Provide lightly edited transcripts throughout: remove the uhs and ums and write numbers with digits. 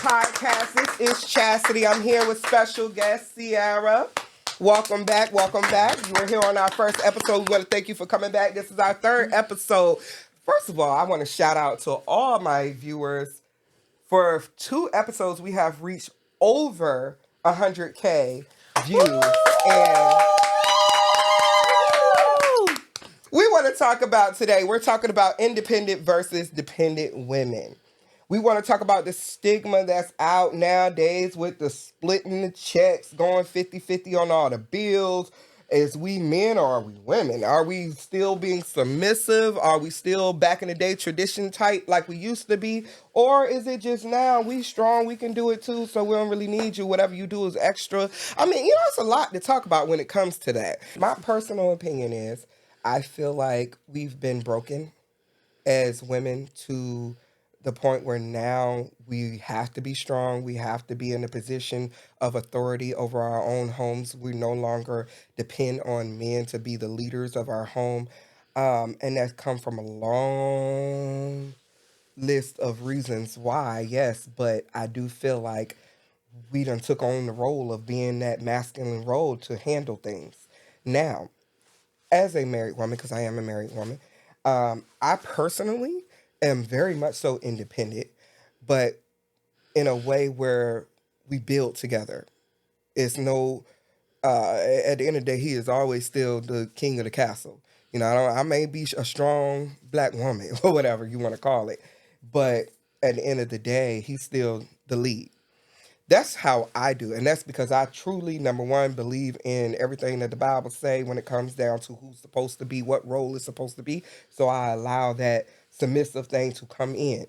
Podcast. This is Chastity. I'm here with special guest Sierra. Welcome back. You were here on our first episode. We want to thank you for coming back. This is our third episode. First of all, I want to shout out to all my viewers. For 2 episodes, we have reached over 100K views. And we want to talk about today, we're talking about independent versus dependent women. We want to talk about the stigma that's out nowadays with the splitting the checks, going 50-50 on all the bills. Is we men or are we women? Are we still being submissive? Are we still back in the day tradition type like we used to be? Or is it just now we strong, we can do it too, so we don't really need you. Whatever you do is extra. I mean, it's a lot to talk about when it comes to that. My personal opinion is I feel like we've been broken as women to the point where now we have to be strong. We have to be in a position of authority over our own homes. We no longer depend on men to be the leaders of our home. And that's come from a long list of reasons why, yes, but I do feel like we done took on the role of being that masculine role to handle things. Now, as a married woman, because I am a married woman, I personally am very much so independent, but in a way where we build together. It's no, at the end of the day, he is always still the king of the castle. I may be a strong black woman or whatever you want to call it, but at the end of the day, he's still the lead. That's how I do. And that's because I truly, number one, believe in everything that the Bible say when it comes down to who's supposed to be, what role is supposed to be. So I allow that submissive thing to come in.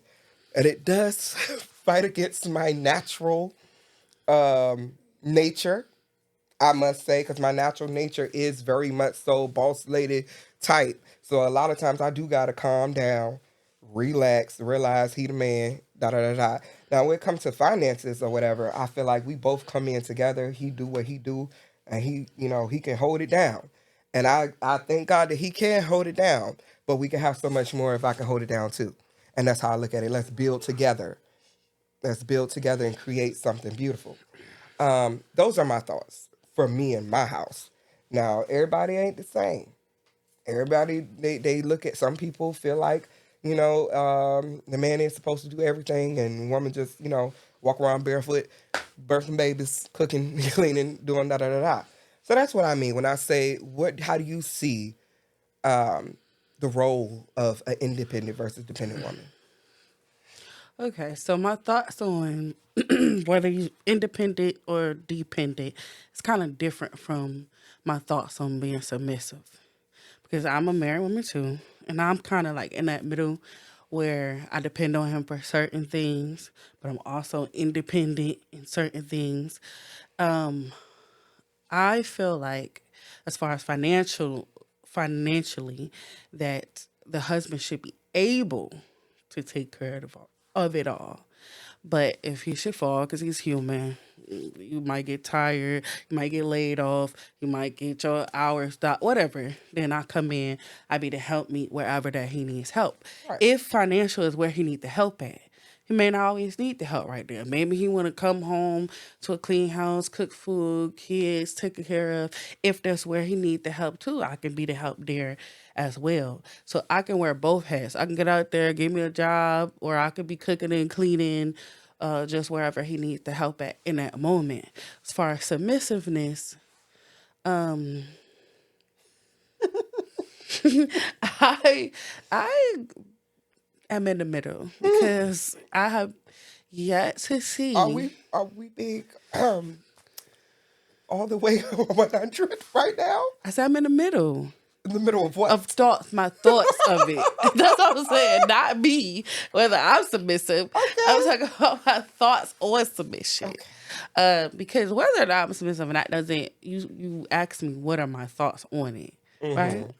And it does fight against my natural nature, I must say, because my natural nature is very much so boss lady type. So a lot of times I do got to calm down, relax, realize he the man, da-da-da-da. Now, when it comes to finances or whatever, I feel like we both come in together. He do what he do, and he can hold it down. And I thank God that he can hold it down, but we can have so much more if I can hold it down too. And that's how I look at it. Let's build together. Let's build together and create something beautiful. Those are my thoughts for me and my house. Now, everybody ain't the same. Everybody, they look at, some people feel like, the man is supposed to do everything and the woman just, walk around barefoot, birthing babies, cooking, cleaning, doing da-da-da-da. So that's what I mean when I say, how do you see the role of an independent versus dependent woman? Okay, so my thoughts on whether you're independent or dependent is kind of different from my thoughts on being submissive. Because I'm a married woman too, and I'm kind of like in that middle where I depend on him for certain things, but I'm also independent in certain things. Um, I feel like, as far as financially, that the husband should be able to take care of it all. But if he should fall, because he's human, you might get tired, you might get laid off, you might get your hours stopped, whatever. Then I come in, I be to help me wherever that he needs help. Right. If financial is where he need the help at, he may not always need the help right there. Maybe he want to come home to a clean house, cook food, kids taken care of. If that's where he need the help too, I can be the help there as well. So I can wear both hats. I can get out there, give me a job, or I could be cooking and cleaning just wherever he needs the help at in that moment. As far as submissiveness, um, I I am in the middle because I have yet to Are see. we big all the way 100 right now? I said I'm in the middle In the middle of what? of thoughts, my thoughts of it. That's what I'm saying. Not me, whether I'm submissive. I'm Okay. talking about my thoughts on submission. Okay. Because whether or not I'm submissive or not doesn't, you ask me what are my thoughts on it, right? Mm-hmm.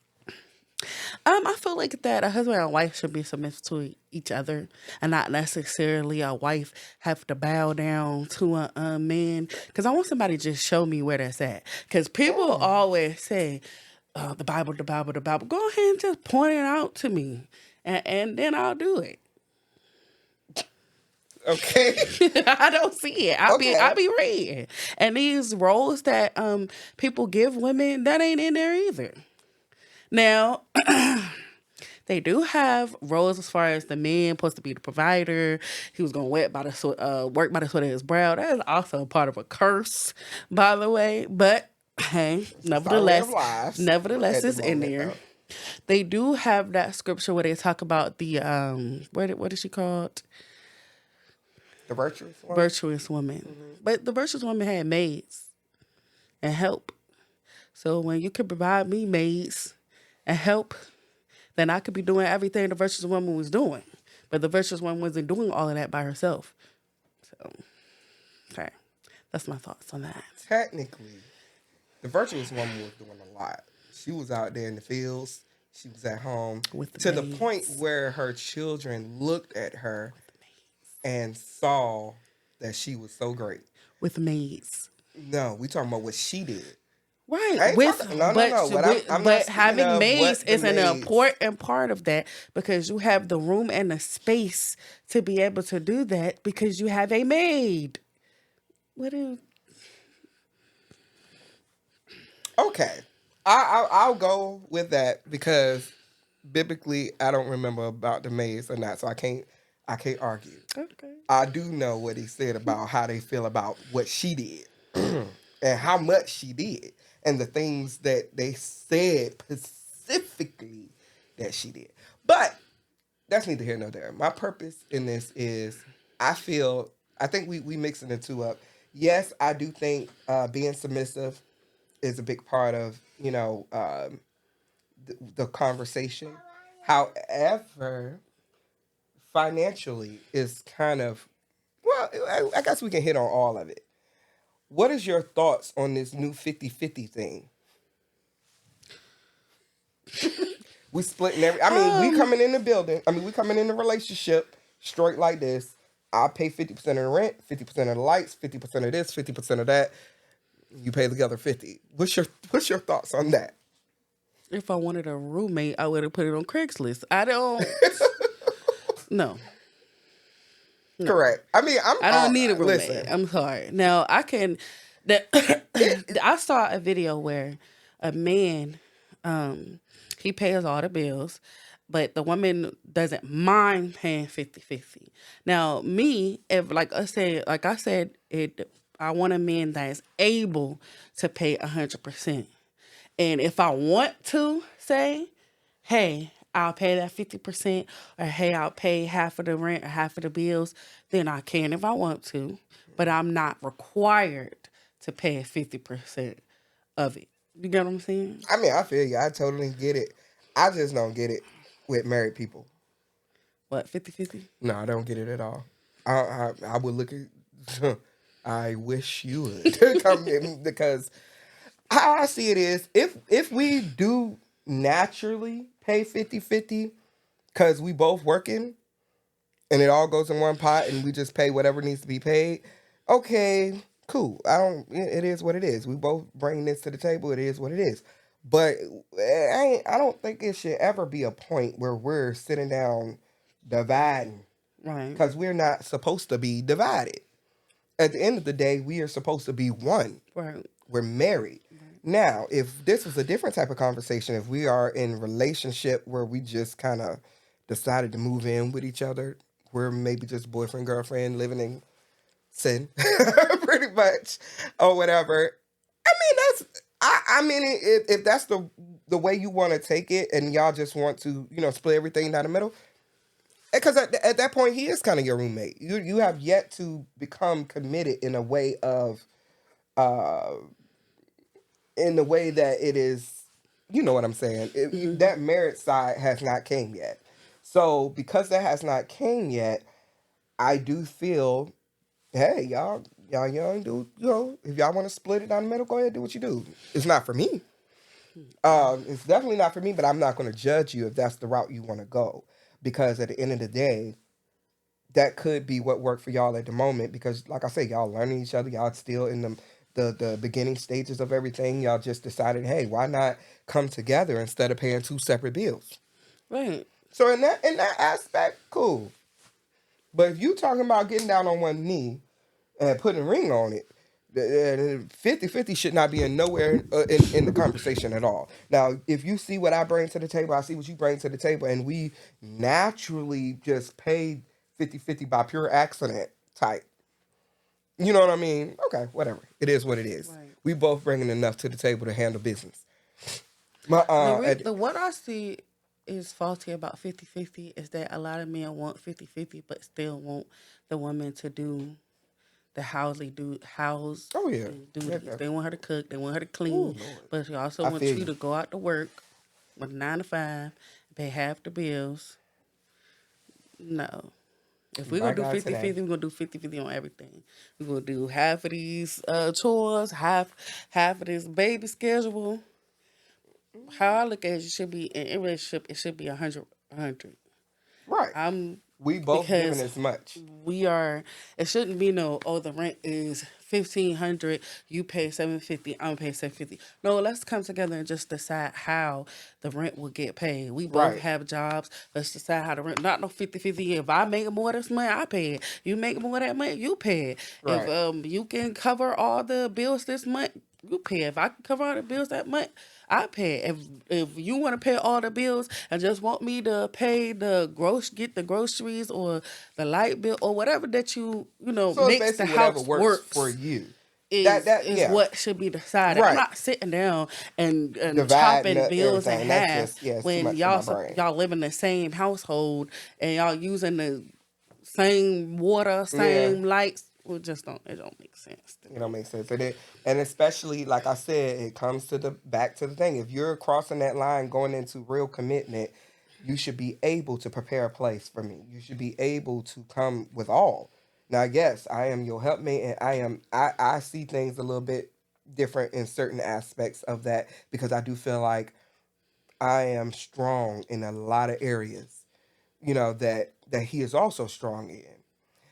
I feel like that a husband and a wife should be submissive to each other, and not necessarily a wife have to bow down to a man. Because I want somebody to just show me where that's at. Because people always say, the Bible, the Bible, the Bible. Go ahead and just point it out to me, and then I'll do it. Okay. I don't see it. Okay. I be reading, and these roles that people give women that ain't in there either. Now, they do have roles as far as the man supposed to be the provider. He was going to work by the sweat of his brow. That is also a part of a curse, by the way. But hey, It's our way of nevertheless, at the it's in moment, there. though. They do have that scripture where they talk about the what is she called? The virtuous one. Virtuous woman. But the virtuous woman had maids and help. So when you can provide me maids and help, then I could be doing everything the virtuous woman was doing. But the virtuous woman wasn't doing all of that by herself. So, okay. That's my thoughts on that. Technically, the virtuous woman was doing a lot. She was out there in the fields. She was at home With the to the maids. point where her children looked at her and saw that she was so great. With maids. No, we talking about what she did. I Right. ain't With talking, no. What I'm not but speaking having of maids what the is an maids. important part of that because you have the room and the space to be able to do that because you have a maid. What is Okay, I'll go with that because biblically I don't remember about the maids or not, so I can't argue. okay? I do know what he said about how they feel about what she did and how much she did and the things that they said specifically that she did. But that's neither here nor there. My purpose in this is I think we mixing the two up. Yes, I do think being submissive is a big part of, the conversation. However, financially is kind of, well, I guess we can hit on all of it. What is your thoughts on this new 50-50 thing? We splitting we coming in the building. We coming in the relationship straight like this. I pay 50% of the rent, 50% of the lights, 50% of this, 50% of that. You pay the other 50. What's your thoughts on that? If I wanted a roommate, I would have put it on Craigslist. I don't. No. Correct. I don't need a roommate. Listen. I'm sorry. Now I can. That I saw a video where a man, he pays all the bills, but the woman doesn't mind paying 50-50. Now me, if like I said, I want a man that is able to pay 100%. And if I want to say, hey, I'll pay that 50%, or hey, I'll pay half of the rent or half of the bills, then I can if I want to. But I'm not required to pay 50% of it. You get what I'm saying? I feel you. I totally get it. I just don't get it with married people. What, 50-50? No, I don't get it at all. I would look at. I wish you would come in because how I see it is if we do naturally pay 50-50 because we both working and it all goes in one pot and we just pay whatever needs to be paid. Okay, cool. It is what it is. We both bring this to the table. It is what it is. But I don't think it should ever be a point where we're sitting down dividing Right. because we're not supposed to be divided. At the end of the day, we are supposed to be one. Right. We're married. Now, if this was a different type of conversation, if we are in relationship where we just kind of decided to move in with each other, we're maybe just boyfriend, girlfriend, living in sin, pretty much, or whatever. If that's the way you want to take it, and y'all just want to, split everything down the middle, Because at that point, he is kind of your roommate. You have yet to become committed in a way of, uh, in the way that it is. You know what I'm saying? Hmm. That marriage side has not came yet. So because that has not came yet, I do feel, hey, y'all young, do if y'all want to split it down the middle, go ahead, do what you do. It's not for me. It's definitely not for me, but I'm not going to judge you if that's the route you want to go, because at the end of the day, that could be what worked for y'all at the moment. Because, like I say, y'all learning each other, y'all still in the beginning stages of everything. Y'all just decided, hey, why not come together instead of paying two separate bills? Right. So in that aspect, cool. But if you talking about getting down on one knee and putting a ring on it, 50-50 should not be in nowhere in the conversation at all. Now, if you see what I bring to the table, I see what you bring to the table, and we naturally just paid 50-50 by pure accident type. You know what I mean? Okay, whatever. It is what it is. Right. We both bringing enough to the table to handle business. My, The what I see is faulty about 50-50 is that a lot of men want 50-50 but still want the woman to do the house oh yeah. duties. They want her to cook, they want her to Oh clean, Lord. but she also I wants feel you you. to go out to work with 9 to 5, pay half the bills. No. If we're My gonna do God 50-50, today. we're gonna do 50-50 on everything. We're gonna do half of these chores, half of this baby schedule. How I look at it, should be in a relationship, it should be 100. Right. I'm We both giving because as much. we are. It shouldn't be no. Oh, the rent is 1,500. You pay 750. I'm pay 750. No, let's come together and just decide how the rent will get paid. We both Right. have jobs. Let's decide how the rent. Not no 50-50. If I make more this month, I pay it. You make more that month, you pay it. If Right. you can cover all the bills this month, you pay it. If I can cover all the bills that month, I pay it. If you want to pay all the bills and just want me to pay get the groceries or the light bill or whatever that So it's makes the basically whatever house works for works you. That is yeah. what should be decided. I'm Right. not sitting down and Dividing chopping bills in everything. That's half just yeah, it's too when much for my brain. y'all live in the same household and y'all using the same water, Yeah. same lights. It don't make sense to It don't me. make sense. And especially like I said, it comes to the back to the thing. If you're crossing that line going into real commitment, you should be able to prepare a place for me. You should be able to come with all. Now, yes, I am your helpmate, and I see things a little bit different in certain aspects of that, because I do feel like I am strong in a lot of areas, that he is also strong in.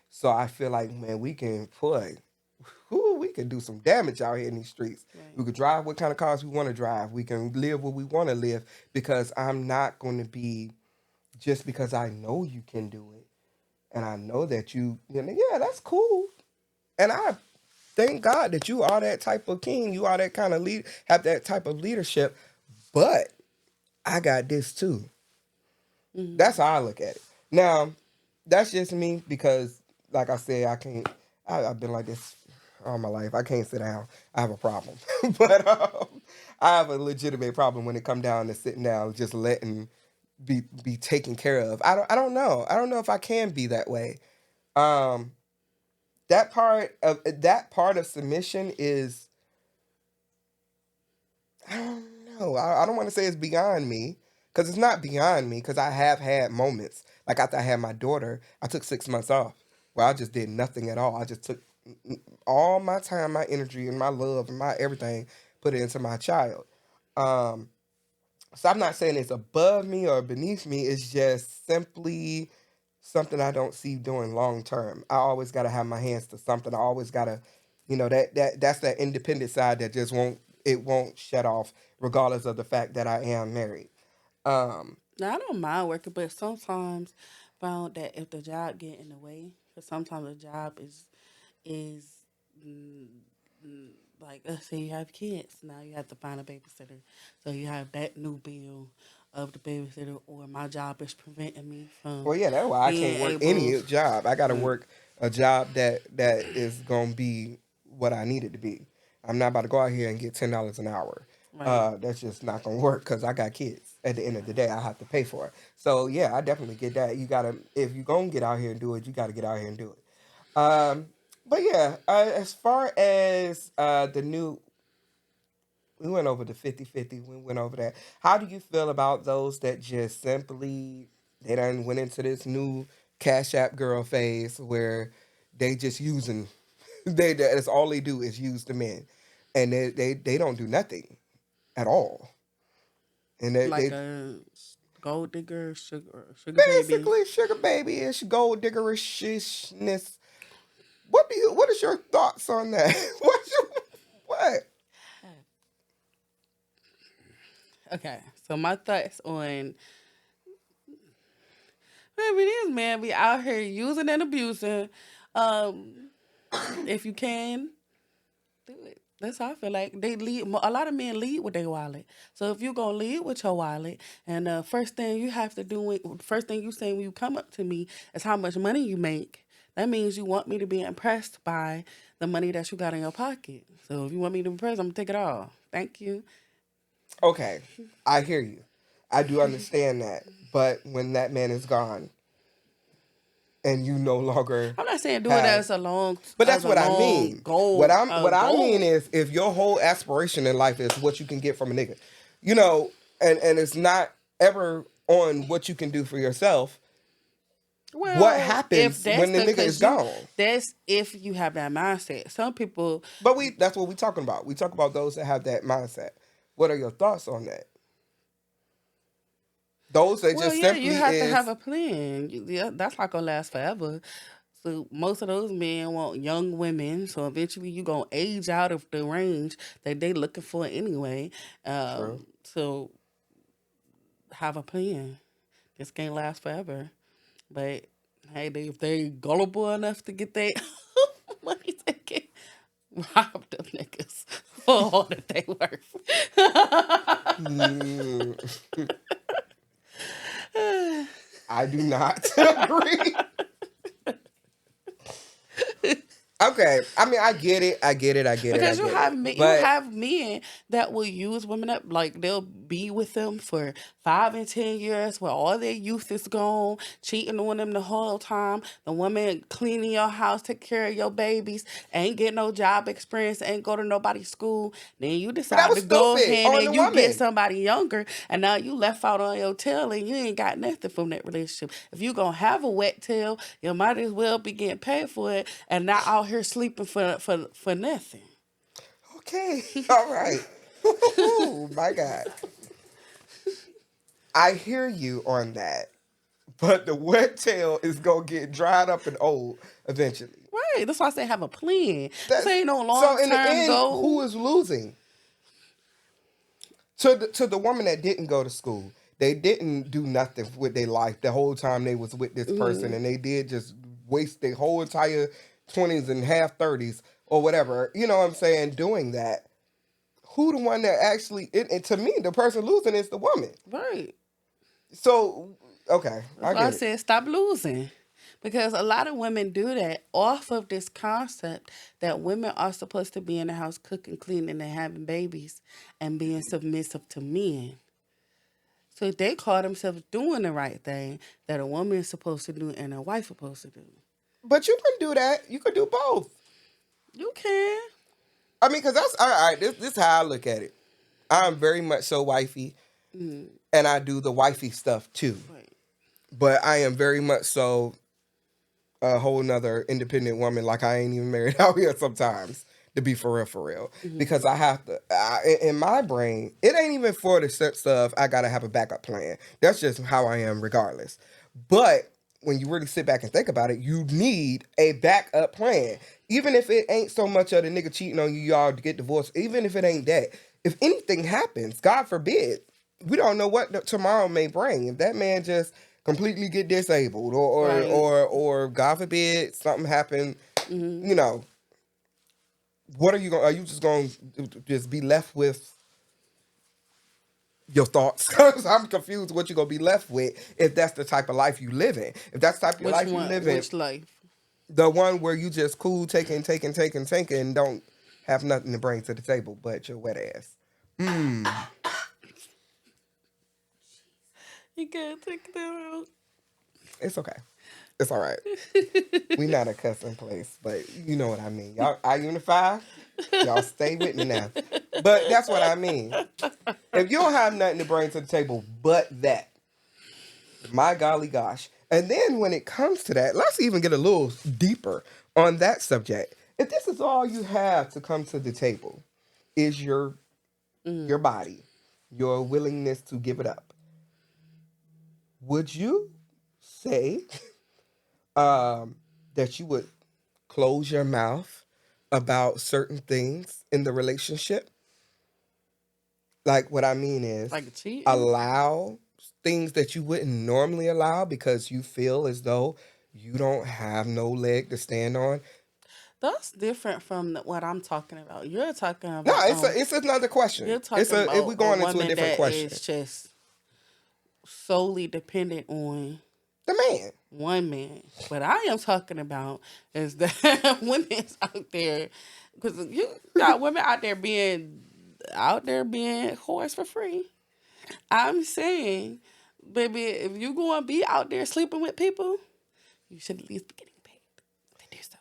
So I feel like, man, we can do some damage out here in these streets. We Right. could drive what kind of cars we want to drive. We can live what we want to live, because I'm not going to be, just because I know you can do it and I know that yeah, that's cool. And I thank God that you are that type of king. You are that kind of lead, have that type of leadership. But I got this too. Hmm. That's how I look at it. Now, that's just me, because, like I said, I can't. I've been like this all my life. I can't sit down. I have a problem, but I have a legitimate problem when it come down to sitting down, just letting be taken care of. I don't know. I don't know if I can be that way. Um, that part of submission is, I don't know. I don't want to say it's beyond me, because it's not beyond me, because I have had moments. Like after I had my daughter, I took 6 months off where I just did nothing at all. I just took all my time, my energy, and my love and my everything, put it into my child. Um, so I'm not saying it's above me or beneath me. It's just simply something I don't see doing long term. I always got to have my hands to something. I always got to, that's that independent side that just won't shut off, regardless of the fact that I am married. Um, Now I don't mind working, but sometimes found that if the job get in the way, because sometimes the job is mm, like let's say you have kids, now you have to find a babysitter, so you have that new bill of the babysitter, or my job is preventing me from well, yeah, that's why I can't being work able. any job. I got to Right. work a job that is gonna be what I need it to be. I'm not about to go out here and get $10 an hour. Right. That's just not gonna work because I got kids. At the end of the day, I have to pay for it. So yeah, I definitely get that. You gotta, if you're gonna get out here and do it, you gotta get out here and do it. But yeah, as far as the new, we went over the 50-50. We went over that. How do you feel about those that just simply, they done went into this new Cash App girl phase where they just using, that's all they do is use the men, and they don't do nothing at all, and Like they a gold digger, sugar baby. basically sugar baby ish, gold diggerishness. What is your thoughts on that? What? Okay, so my thoughts on maybe these men be out here using and abusing. Um, if you can do it, that's how I feel like they lead. A lot of men lead with their wallet. So if you're gonna lead with your wallet, and first thing you have to do, first thing you say when you come up to me is how much money you make. That means you want me to be impressed by the money that you got in your pocket. So if you want me to be impressed, I'm gonna take it all. Thank you. Okay, I hear you. I do understand that, but when that man is gone and you no longer I'm not saying do it have, but as that's a what I long mean. goal What I mean goal. is if your whole aspiration in life is what you can get from a nigga, you know, and it's not ever on what you can do for yourself. What Well, if happens that's when the the nigga is cause you gone? that's if you have that mindset. Some people, But that's what we talking about. We talk about those that have that mindset. What are your thoughts on that? Those that well, just yeah, you simply have to have is a plan. Yeah, that's not gonna last forever. So most of those men want young women. So eventually you gonna age out of the range that they looking for anyway. true. So have a plan. This can't last forever. But hey, if they gullible enough to get their money taken, rob them niggas for all that they worth. Mm, I do not agree. Okay, I mean, I get it. I get it. I get it. I Because you get have it. you But have men that will use women up, like they'll be with them for 5 and 10 years where all their youth is gone, cheating on them the whole time. The woman cleaning your house, take care of your babies, ain't get no job experience, ain't go to nobody's school. Then you that decide was to go stupid ahead on the and you get woman. somebody younger, and now you left out on your tail and you ain't got nothing from that relationship. If you gonna have a wet tail, you might as well be getting paid for it and not out here sleeping for nothing. Okay, all right. Oh my God, I hear you on that. But the wet tail is gonna get dried up and old eventually. Right. That's why I say have a plan. This That's ain't no so. long In the term end, goal. who is losing? To the woman that didn't go to school, they didn't do nothing with their life the whole time they was with this person, Mm-hmm. and they did just waste their whole entire 20s and half 30s or whatever. You know what I'm saying? Doing that. Who the one that actually? And to me, the person losing is the woman. Right. So okay, That's I why I get it. said stop losing. Because a lot of women do that off of this concept that women are supposed to be in the house cooking, cleaning, and having babies and being submissive to men. So they call themselves doing the right thing that a woman is supposed to do and a wife supposed to do. But you can do that. You can do both. You can. I mean, because that's all right. This is how I look at it. I'm very much so wifey, Mm, and I do the wifey stuff too. right. But I am very much so a whole nother independent woman. Like I ain't even married out here sometimes, to be for real. Mm-hmm. Because I have to. In my brain, it ain't even for the sense of I gotta have a backup plan. That's just how I am, regardless. But when you really sit back and think about it, you need a backup plan. Even if it ain't so much of the nigga cheating on you, y'all to get divorced. Even if it ain't that, if anything happens, God forbid, we don't know what tomorrow may bring. If that man just completely get disabled, Right. or God forbid something happen, Mm-hmm. you know, what are you going? Are you just going to just be left with your thoughts? Because I'm confused what you're gonna be left with if that's the type of life you live in. If that's the type of Which life you one? live in, Which life? the one where you just cool, taking, and don't have nothing to bring to the table but your wet ass. You gotta take that out. It's okay. It's all right. We not a cussing place, but you know what I mean. Y'all, iUnify, y'all stay with me now. But that's what I mean. If you don't have nothing to bring to the table but that, my golly gosh. And then when it comes to that, let's even get a little deeper on that subject. If this is all you have to come to the table, is your body, your willingness to give it up, would you say that you would close your mouth about certain things in the relationship? Like what I mean is Like cheating? allow things that you wouldn't normally allow because you feel as though you don't have no leg to stand on. That's different from what I'm talking about. You're talking No, about it's another question. you're talking If we're about a going into a woman different that question. is just solely dependent on The man. one man. What I am talking about is that women's out there, because you got women out there being whores for free. I'm saying, baby, if you gonna be out there sleeping with people, you should at least be getting paid to do so.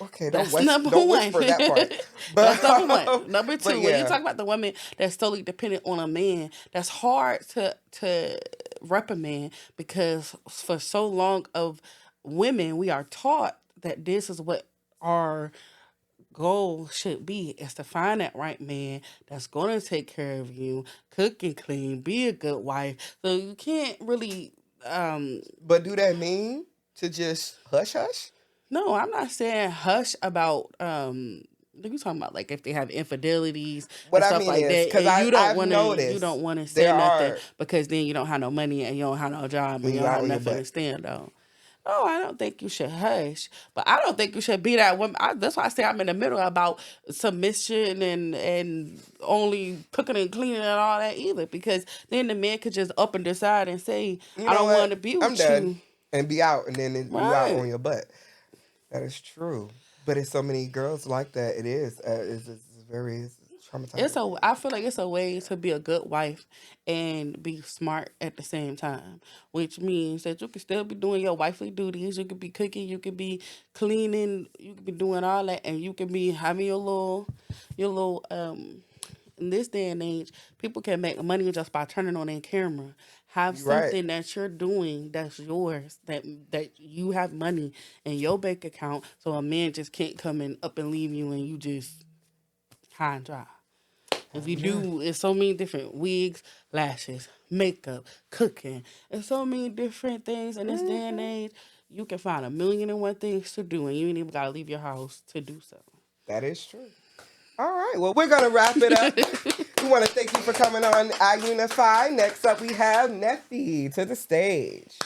Okay, That's number don't one. whisper that part. That's number one. But Number two, but when you yeah, talk about the woman that's totally dependent on a man, that's hard to reprimand because for so long of women, we are taught that this is what our goal should be is to find that right man that's going to take care of you, cook and clean, be a good wife. So you can't really but do that mean to just hush hush? no, I'm not saying hush about what you talking about like if they have infidelities What and I stuff mean like is that because and I've you noticed don't want to say there nothing are because then you don't have no money and you don't have no job and and you you don't out have on your nothing to butt. stand on. Oh, I don't think you should hush, but I don't think you should be that woman. That's why I say I'm in the middle about submission and only cooking and cleaning and all that either. Because then the man could just up and decide and say, You "I know don't want what? to be I'm with done you." and be out, and then you out Right? on your butt. That is true. But it's so many girls like that. It is. It's very traumatizing. I feel like it's a way to be a good wife and be smart at the same time, which means that you can still be doing your wifely duties. You could be cooking, you could be cleaning, you could be doing all that, and you can be having your little. In this day and age, people can make money just by turning on their camera. Have You're right. something that you're doing that's yours, that you have money in your bank account, so a man just can't come and up and leave you, and you just high and dry. If you Yeah. do, it's so many different wigs, lashes, makeup, cooking, and so many different things in this day and Mhm. age. You can find a million and one things to do, and you ain't even gotta leave your house to do so. That is true. All right. Well, we're gonna wrap it up. We want to thank you for coming on iUnify. Next up, we have Neffy to the stage.